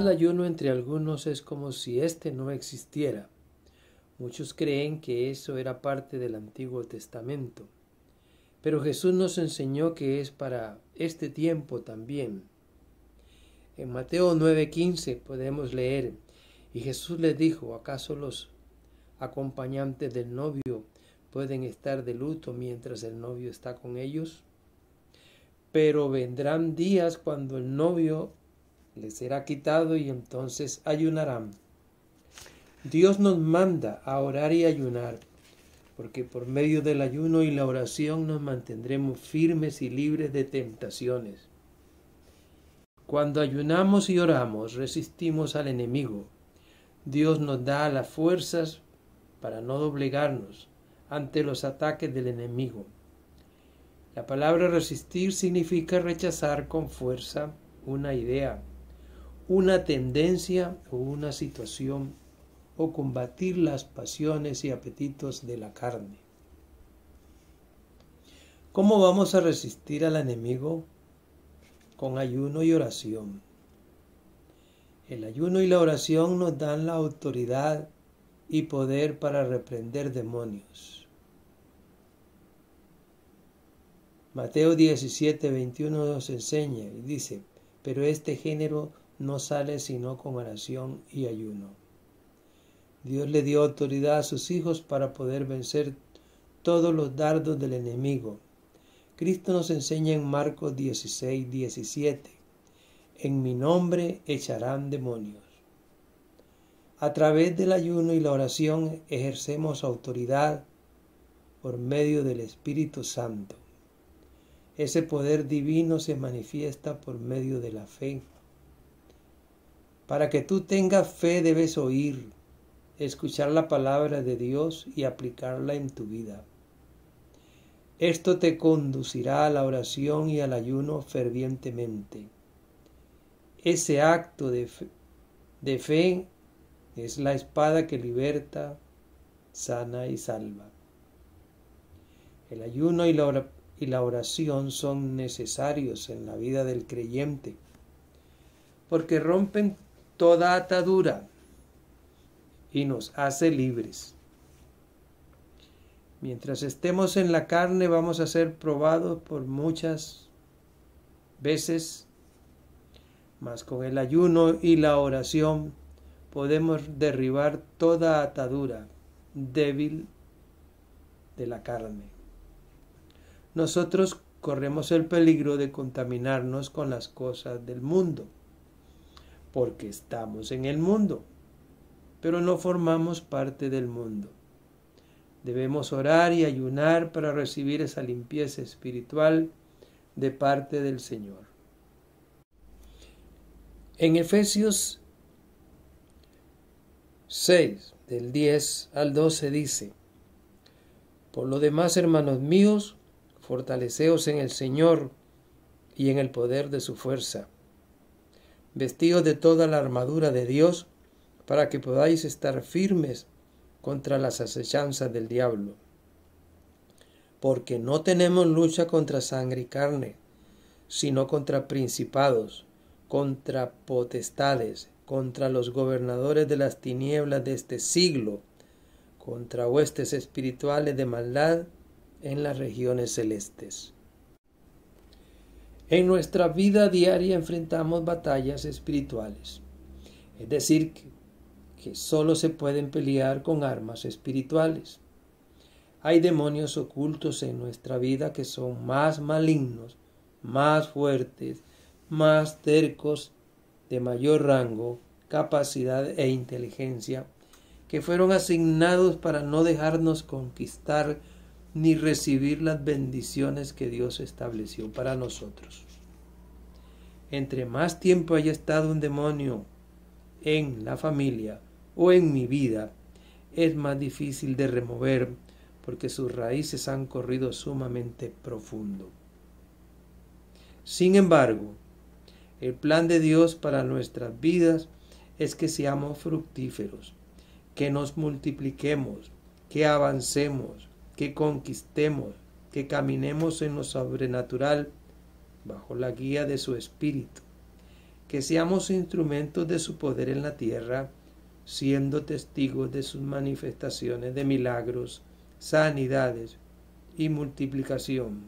el ayuno entre algunos es como si éste no existiera. Muchos creen que eso era parte del Antiguo Testamento, pero Jesús nos enseñó que es para este tiempo también. En Mateo 9:15 podemos leer: y Jesús les dijo, ¿acaso los acompañantes del novio pueden estar de luto mientras el novio está con ellos? Pero vendrán días cuando el novio les será quitado y entonces ayunarán. Dios nos manda a orar y ayunar, porque por medio del ayuno y la oración nos mantendremos firmes y libres de tentaciones. Cuando ayunamos y oramos, resistimos al enemigo. Dios nos da las fuerzas para no doblegarnos ante los ataques del enemigo. La palabra resistir significa rechazar con fuerza una idea, una tendencia o una situación, o combatir las pasiones y apetitos de la carne. ¿Cómo vamos a resistir al enemigo? Con ayuno y oración. El ayuno y la oración nos dan la autoridad y poder para reprender demonios. Mateo 17:21 nos enseña y dice: pero este género no sale sino con oración y ayuno. Dios le dio autoridad a sus hijos para poder vencer todos los dardos del enemigo. Cristo nos enseña en Marcos 16:17: en mi nombre echarán demonios. A través del ayuno y la oración ejercemos autoridad por medio del Espíritu Santo. Ese poder divino se manifiesta por medio de la fe. Para que tú tengas fe debes oír, escuchar la palabra de Dios y aplicarla en tu vida. Esto te conducirá a la oración y al ayuno fervientemente. Ese acto de fe es la espada que liberta, sana y salva. El ayuno y la oración son necesarios en la vida del creyente, porque rompen toda atadura y nos hace libres. Mientras estemos en la carne vamos a ser probados por muchas veces, mas con el ayuno y la oración podemos derribar toda atadura débil de la carne. Nosotros corremos el peligro de contaminarnos con las cosas del mundo, porque estamos en el mundo, pero no formamos parte del mundo. Debemos orar y ayunar para recibir esa limpieza espiritual de parte del Señor. En Efesios 6, del 10 al 12 dice: por lo demás, hermanos míos, fortaleceos en el Señor y en el poder de su fuerza. Vestidos de toda la armadura de Dios, para que podáis estar firmes contra las acechanzas del diablo. Porque no tenemos lucha contra sangre y carne, sino contra principados, contra potestades, contra los gobernadores de las tinieblas de este siglo, contra huestes espirituales de maldad en las regiones celestes. En nuestra vida diaria enfrentamos batallas espirituales, es decir, que solo se pueden pelear con armas espirituales. Hay demonios ocultos en nuestra vida que son más malignos, más fuertes, más tercos, de mayor rango, capacidad e inteligencia, que fueron asignados para no dejarnos conquistar ni recibir las bendiciones que Dios estableció para nosotros. Entre más tiempo haya estado un demonio en la familia o en mi vida, es más difícil de remover porque sus raíces han corrido sumamente profundo. Sin embargo, el plan de Dios para nuestras vidas es que seamos fructíferos, que nos multipliquemos, que avancemos, que conquistemos, que caminemos en lo sobrenatural bajo la guía de su Espíritu. que seamos instrumentos de su poder en la tierra, siendo testigos de sus manifestaciones de milagros, sanidades y multiplicación.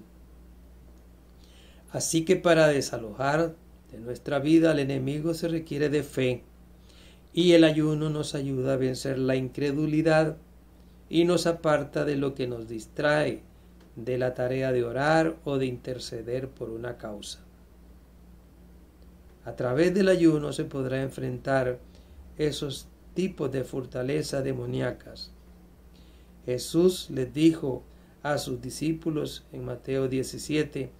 Así que para desalojar de nuestra vida al enemigo se requiere de fe, y el ayuno nos ayuda a vencer la incredulidad y nos aparta de lo que nos distrae de la tarea de orar o de interceder por una causa. A través del ayuno se podrá enfrentar esos tipos de fortaleza demoníacas. Jesús les dijo a sus discípulos en Mateo 17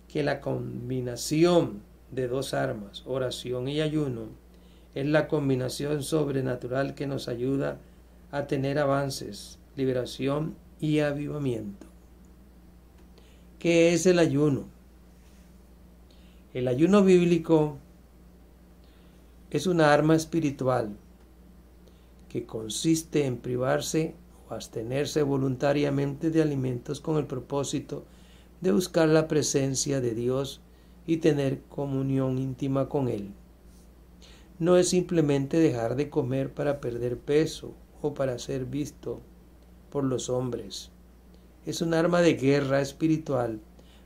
que la combinación de dos armas, oración y ayuno, es la combinación sobrenatural que nos ayuda a tener avances, liberación y avivamiento. ¿Qué es el ayuno? El ayuno bíblico es una arma espiritual que consiste en privarse o abstenerse voluntariamente de alimentos con el propósito de buscar la presencia de Dios y tener comunión íntima con Él. No es simplemente dejar de comer para perder peso o para ser visto por los hombres. Es un arma de guerra espiritual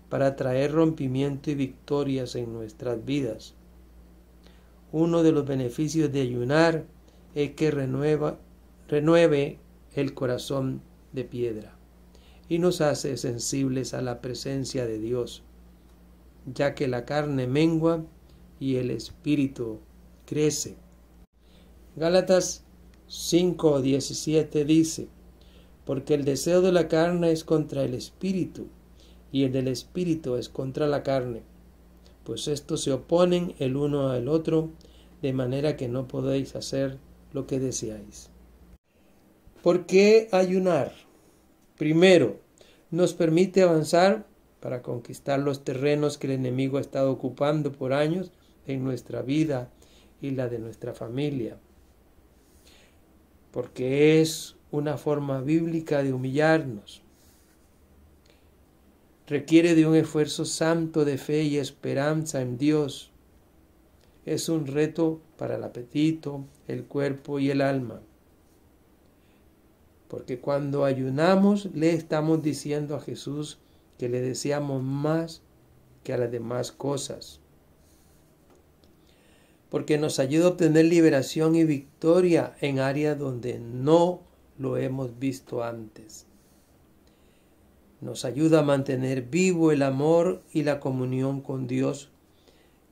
para traer rompimiento y victorias en nuestras vidas. Uno de los beneficios de ayunar es que renueve el corazón de piedra y nos hace sensibles a la presencia de Dios, ya que la carne mengua y el espíritu crece. Gálatas 5:17 dice: porque el deseo de la carne es contra el espíritu, y el del espíritu es contra la carne, pues estos se oponen el uno al otro, de manera que no podéis hacer lo que deseáis. ¿Por qué ayunar? Primero, nos permite avanzar para conquistar los terrenos que el enemigo ha estado ocupando por años en nuestra vida y la de nuestra familia. Porque es una forma bíblica de humillarnos. Requiere de un esfuerzo santo de fe y esperanza en Dios. Es un reto para el apetito, el cuerpo y el alma. Porque cuando ayunamos le estamos diciendo a Jesús que le deseamos más que a las demás cosas. Porque nos ayuda a obtener liberación y victoria en áreas donde no lo hemos visto antes. Nos ayuda a mantener vivo el amor y la comunión con Dios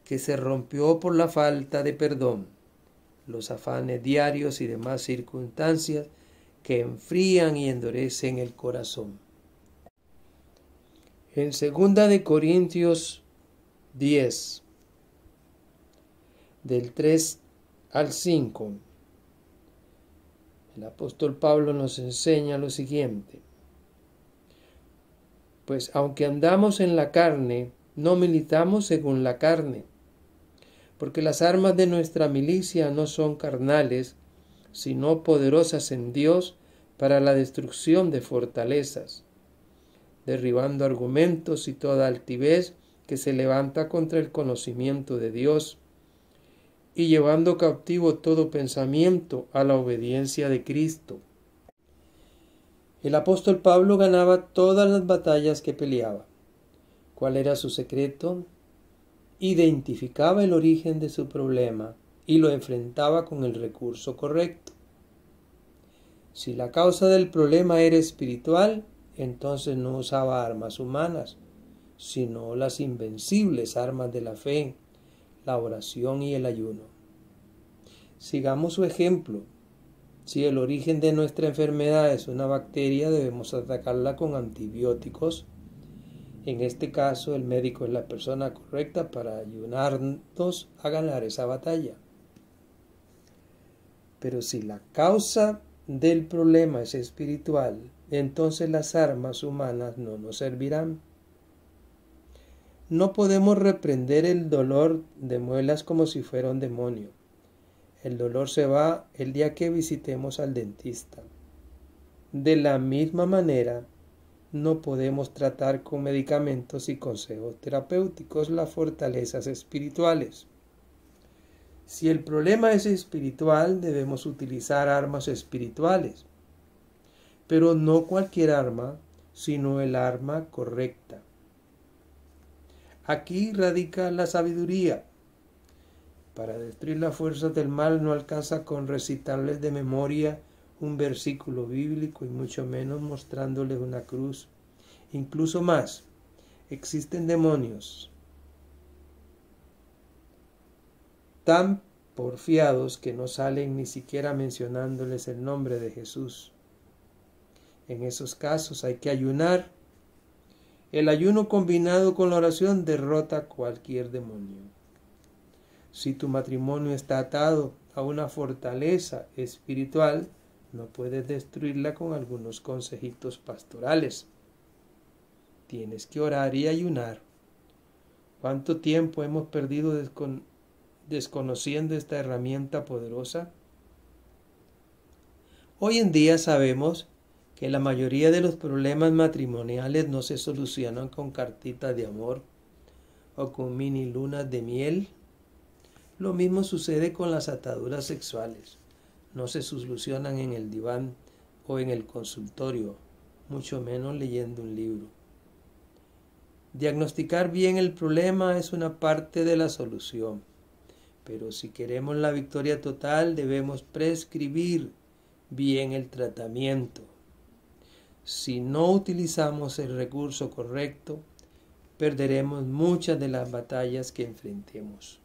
que se rompió por la falta de perdón, los afanes diarios y demás circunstancias que enfrían y endurecen el corazón. En 2 de Corintios 10, del 3 al 5, el apóstol Pablo nos enseña lo siguiente: pues aunque andamos en la carne, no militamos según la carne, porque las armas de nuestra milicia no son carnales, sino poderosas en Dios para la destrucción de fortalezas, derribando argumentos y toda altivez que se levanta contra el conocimiento de Dios, y llevando cautivo todo pensamiento a la obediencia de Cristo. El apóstol Pablo ganaba todas las batallas que peleaba. ¿Cuál era su secreto? Identificaba el origen de su problema y lo enfrentaba con el recurso correcto. Si la causa del problema era espiritual, entonces no usaba armas humanas, sino las invencibles armas de la fe, la oración y el ayuno. Sigamos su ejemplo. Si el origen de nuestra enfermedad es una bacteria, debemos atacarla con antibióticos. En este caso, el médico es la persona correcta para ayudarnos a ganar esa batalla. Pero si la causa del problema es espiritual, entonces las armas humanas no nos servirán. No podemos reprender el dolor de muelas como si fuera un demonio. El dolor se va el día que visitemos al dentista. De la misma manera, no podemos tratar con medicamentos y consejos terapéuticos las fortalezas espirituales. Si el problema es espiritual, debemos utilizar armas espirituales, pero no cualquier arma, sino el arma correcta. Aquí radica la sabiduría. Para destruir las fuerzas del mal no alcanza con recitarles de memoria un versículo bíblico y mucho menos mostrándoles una cruz. Incluso más, existen demonios tan porfiados que no salen ni siquiera mencionándoles el nombre de Jesús. En esos casos hay que ayunar. El ayuno combinado con la oración derrota cualquier demonio. Si tu matrimonio está atado a una fortaleza espiritual, no puedes destruirla con algunos consejitos pastorales. Tienes que orar y ayunar. ¿Cuánto tiempo hemos perdido desconociendo esta herramienta poderosa? Hoy en día sabemos que la mayoría de los problemas matrimoniales no se solucionan con cartitas de amor o con mini lunas de miel. Lo mismo sucede con las ataduras sexuales. No se solucionan en el diván o en el consultorio, mucho menos leyendo un libro. Diagnosticar bien el problema es una parte de la solución, pero si queremos la victoria total debemos prescribir bien el tratamiento. Si no utilizamos el recurso correcto, perderemos muchas de las batallas que enfrentemos.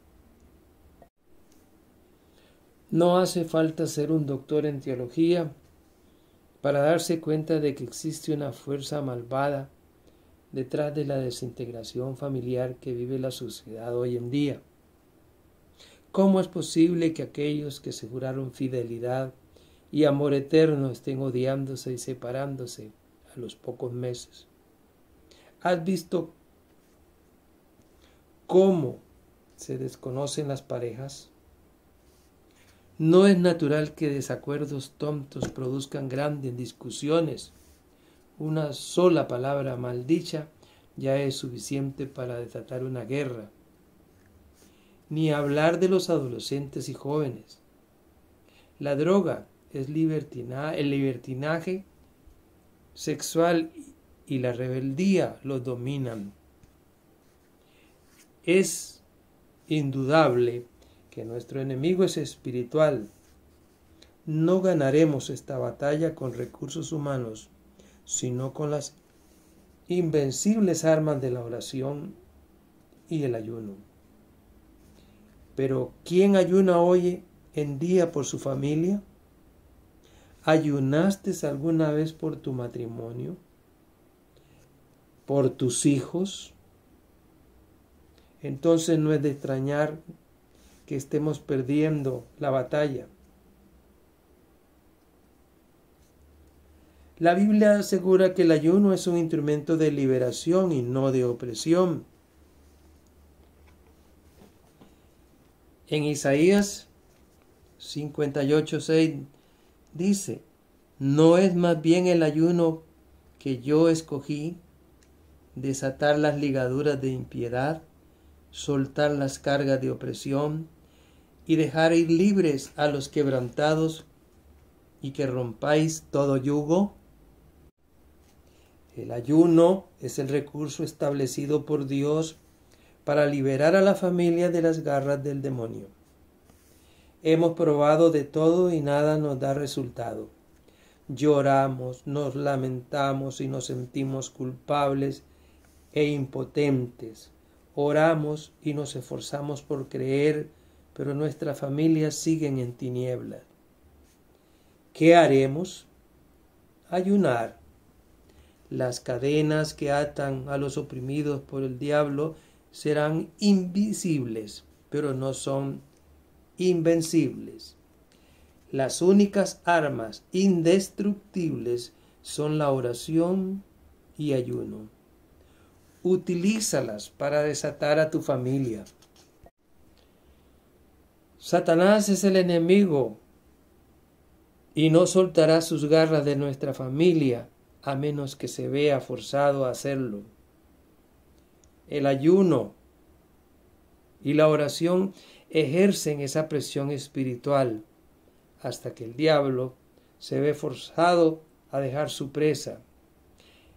No hace falta ser un doctor en teología para darse cuenta de que existe una fuerza malvada detrás de la desintegración familiar que vive la sociedad hoy en día. ¿Cómo es posible que aquellos que se juraron fidelidad y amor eterno estén odiándose y separándose a los pocos meses? ¿Has visto cómo se desconocen las parejas? No es natural que desacuerdos tontos produzcan grandes discusiones. Una sola palabra maldicha ya es suficiente para desatar una guerra. Ni hablar de los adolescentes y jóvenes. La droga es el libertinaje sexual y la rebeldía los dominan. Es indudable que nuestro enemigo es espiritual. No ganaremos esta batalla con recursos humanos, sino con las invencibles armas de la oración y el ayuno. Pero ¿quién ayuna hoy en día por su familia? ¿Ayunaste alguna vez por tu matrimonio? ¿Por tus hijos? Entonces no es de extrañar que estemos perdiendo la batalla. La Biblia asegura que el ayuno es un instrumento de liberación y no de opresión. En Isaías 58:6 dice: ¿no es más bien el ayuno que yo escogí, desatar las ligaduras de impiedad, soltar las cargas de opresión y dejar ir libres a los quebrantados y que rompáis todo yugo? El ayuno es el recurso establecido por Dios para liberar a la familia de las garras del demonio. Hemos probado de todo y nada nos da resultado. Lloramos, nos lamentamos y nos sentimos culpables e impotentes. Oramos y nos esforzamos por creer, pero nuestras familias siguen en tinieblas. ¿Qué haremos? Ayunar. Las cadenas que atan a los oprimidos por el diablo serán invisibles, pero no son invencibles. Las únicas armas indestructibles son la oración y ayuno. Utilízalas para desatar a tu familia. Satanás es el enemigo y no soltará sus garras de nuestra familia a menos que se vea forzado a hacerlo. El ayuno y la oración ejercen esa presión espiritual hasta que el diablo se ve forzado a dejar su presa.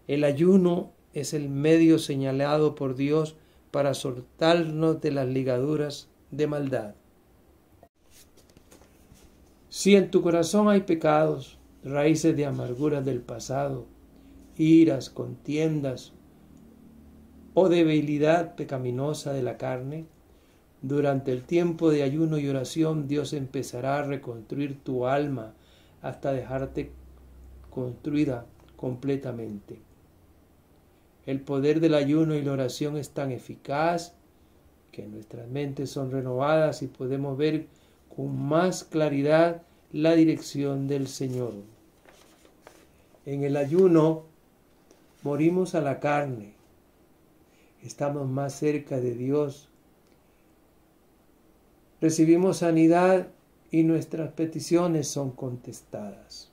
El ayuno es el medio señalado por Dios para soltarnos de las ligaduras de maldad. Si en tu corazón hay pecados, raíces de amarguras del pasado, iras, contiendas o debilidad pecaminosa de la carne, durante el tiempo de ayuno y oración Dios empezará a reconstruir tu alma hasta dejarte construida completamente. El poder del ayuno y la oración es tan eficaz que nuestras mentes son renovadas y podemos ver con más claridad la dirección del Señor. En el ayuno morimos a la carne, estamos más cerca de Dios, recibimos sanidad y nuestras peticiones son contestadas.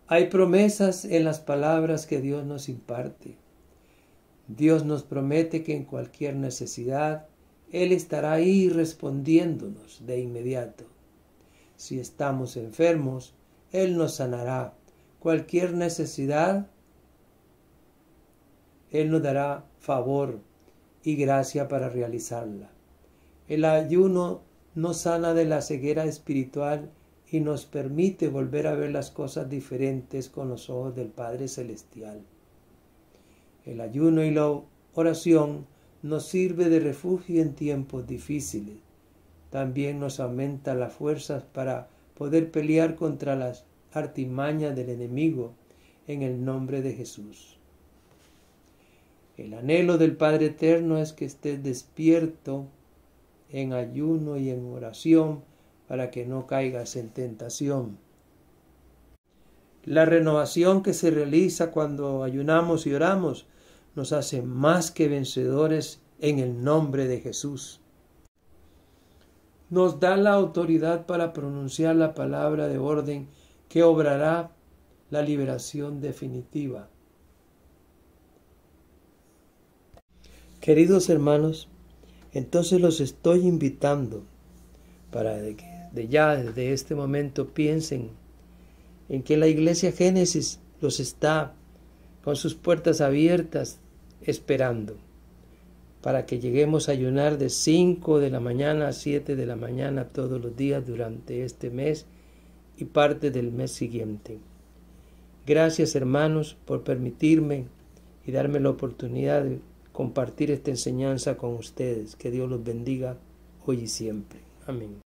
Hay promesas en las palabras que Dios nos imparte. Dios nos promete que en cualquier necesidad, Él estará ahí respondiéndonos de inmediato. Si estamos enfermos, Él nos sanará. Cualquier necesidad, Él nos dará favor y gracia para realizarla. El ayuno nos sana de la ceguera espiritual y nos permite volver a ver las cosas diferentes con los ojos del Padre Celestial. El ayuno y la oración nos sirve de refugio en tiempos difíciles. También nos aumenta las fuerzas para poder pelear contra las artimañas del enemigo en el nombre de Jesús. El anhelo del Padre Eterno es que estés despierto en ayuno y en oración para que no caigas en tentación. La renovación que se realiza cuando ayunamos y oramos nos hace más que vencedores en el nombre de Jesús. Nos da la autoridad para pronunciar la palabra de orden que obrará la liberación definitiva. Queridos hermanos, entonces los estoy invitando para que desde este momento piensen en que la Iglesia Génesis los está con sus puertas abiertas esperando para que lleguemos a ayunar de 5 de la mañana a 7 de la mañana todos los días durante este mes y parte del mes siguiente. Gracias, hermanos, por permitirme y darme la oportunidad de compartir esta enseñanza con ustedes. Que Dios los bendiga hoy y siempre. Amén.